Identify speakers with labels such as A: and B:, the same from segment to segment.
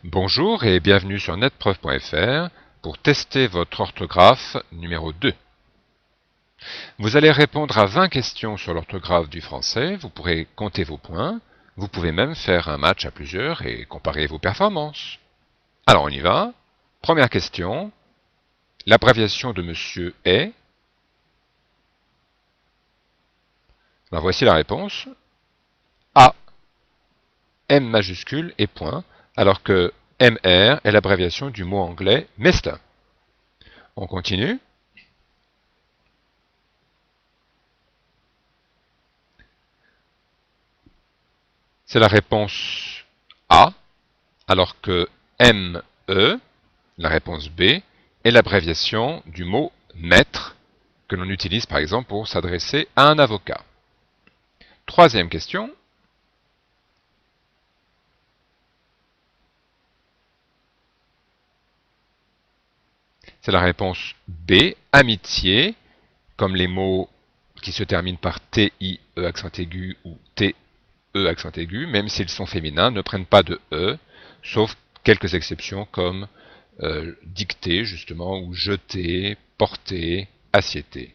A: Bonjour et bienvenue sur netpreuve.fr pour tester votre orthographe numéro 2. Vous allez répondre à 20 questions sur l'orthographe du français, vous pourrez compter vos points, vous pouvez même faire un match à plusieurs et comparer vos performances. Alors on y va. Première question. L'abréviation de monsieur est. Alors voici la réponse. A, M majuscule et point, alors que MR est l'abréviation du mot anglais Mr. On continue. C'est la réponse A, alors que ME, la réponse B, est l'abréviation du mot maître, que l'on utilise par exemple pour s'adresser à un avocat. Troisième question. C'est la réponse B, amitié, comme les mots qui se terminent par TIE accent aigu ou TE accent aigu, même s'ils sont féminins, ne prennent pas de E, sauf quelques exceptions comme dicter justement, ou jeter, porter, assiéter.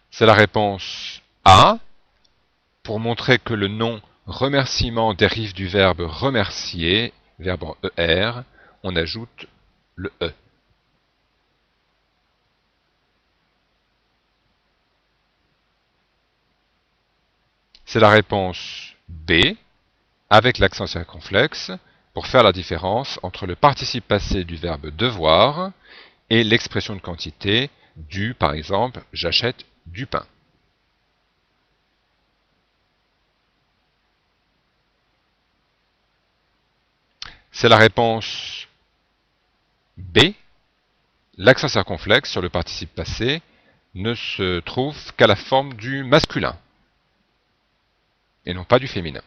A: C'est la réponse A, pour montrer que le nom remerciement dérive du verbe remercier, verbe en ER, on ajoute le E. C'est la réponse B, avec l'accent circonflexe, pour faire la différence entre le participe passé du verbe devoir et l'expression de quantité du, par exemple, j'achète du pain. C'est la réponse B. L'accent circonflexe sur le participe passé ne se trouve qu'à la forme du masculin et non pas du féminin.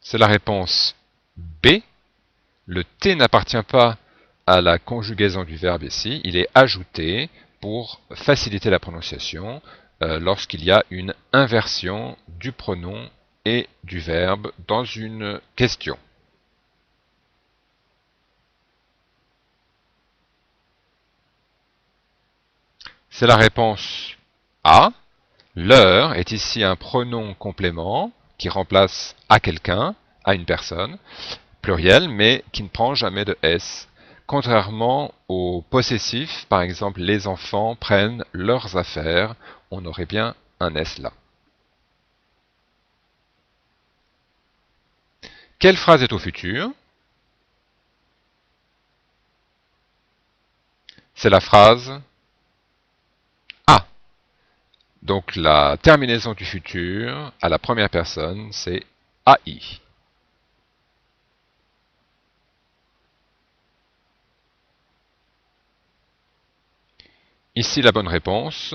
A: C'est la réponse B. Le T n'appartient pas à la conjugaison du verbe ici, il est ajouté pour faciliter la prononciation lorsqu'il y a une inversion du pronom et du verbe dans une question. C'est la réponse A. Leur est ici un pronom complément qui remplace à quelqu'un, à une personne, pluriel, mais qui ne prend jamais de S. Contrairement au possessif, par exemple, les enfants prennent leurs affaires, on aurait bien un S là. Quelle phrase est au futur? C'est la phrase A. Donc la terminaison du futur à la première personne, c'est AI. Ici, la bonne réponse,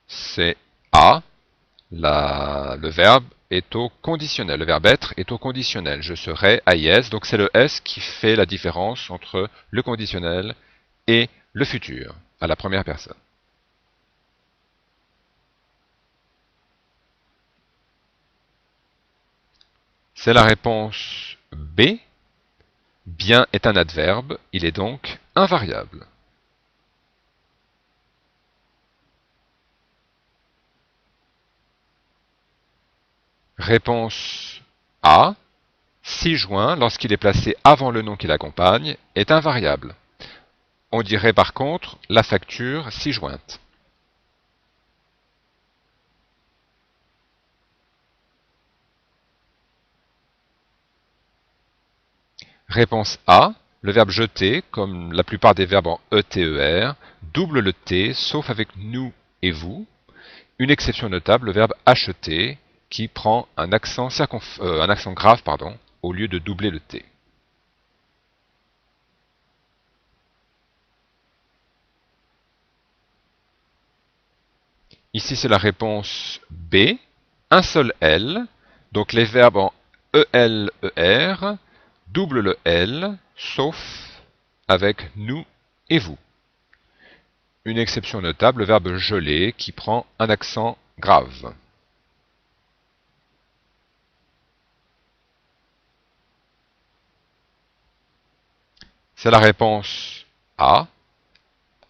A: c'est A. Le verbe est au conditionnel. Le verbe être est au conditionnel. Je serai AIS, donc c'est le S qui fait la différence entre le conditionnel et le futur, à la première personne. C'est la réponse B. Bien est un adverbe, il est donc invariable. Réponse A. Ci-joint, lorsqu'il est placé avant le nom qui l'accompagne, est invariable. On dirait par contre la facture ci-jointe. Réponse A. Le verbe jeter, comme la plupart des verbes en ETER, double le T, sauf avec nous et vous. Une exception notable, le verbe acheter, qui prend un accent grave, au lieu de doubler le T. Ici, c'est la réponse B. Un seul L. Donc les verbes en EL, ER double le L, sauf avec nous et vous. Une exception notable, le verbe geler qui prend un accent grave. C'est la réponse A.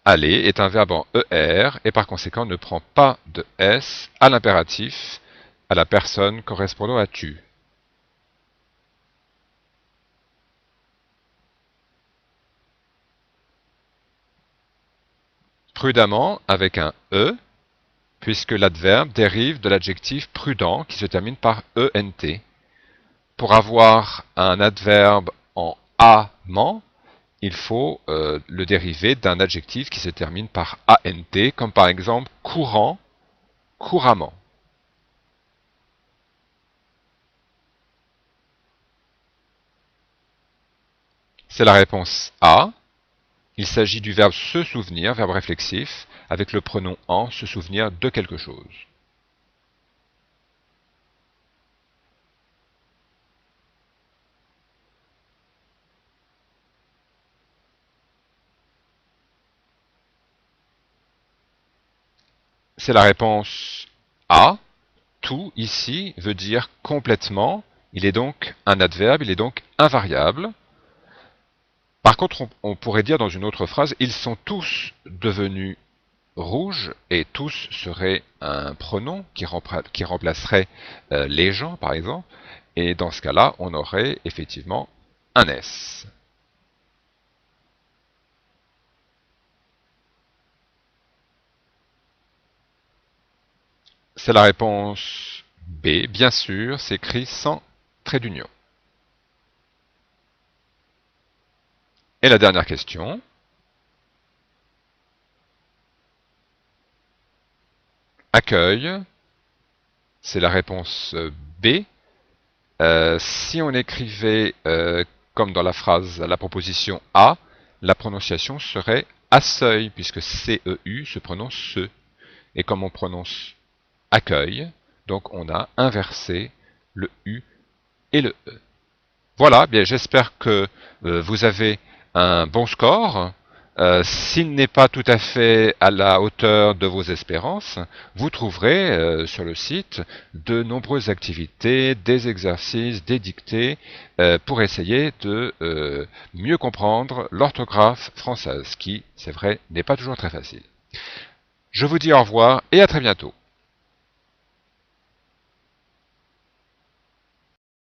A: Aller est un verbe en ER et par conséquent ne prend pas de S à l'impératif, à la personne correspondant à tu. Prudemment avec un E, puisque l'adverbe dérive de l'adjectif prudent qui se termine par ENT. Pour avoir un adverbe en ament, il faut le dériver d'un adjectif qui se termine par ANT, comme par exemple courant, couramment. C'est la réponse A. Il s'agit du verbe se souvenir, verbe réflexif, avec le pronom en, se souvenir de quelque chose. C'est la réponse A. Tout ici veut dire complètement. Il est donc un adverbe, il est donc invariable. Par contre, on pourrait dire dans une autre phrase, ils sont tous devenus rouges, et tous serait un pronom qui remplacerait les gens, par exemple, et dans ce cas-là, on aurait effectivement un S. C'est la réponse B, bien sûr, c'est écrit sans trait d'union. Et la dernière question. Accueil, c'est la réponse B. Si on écrivait, comme dans la phrase, la proposition A, la prononciation serait accueil, puisque CEU se prononce se. Et comme on prononce accueil, donc on a inversé le U et le E. Voilà, bien j'espère que vous avez un bon score. S'il n'est pas tout à fait à la hauteur de vos espérances, vous trouverez sur le site de nombreuses activités, des exercices, des dictées pour essayer de mieux comprendre l'orthographe française, qui, c'est vrai, n'est pas toujours très facile. Je vous dis au revoir et à très bientôt.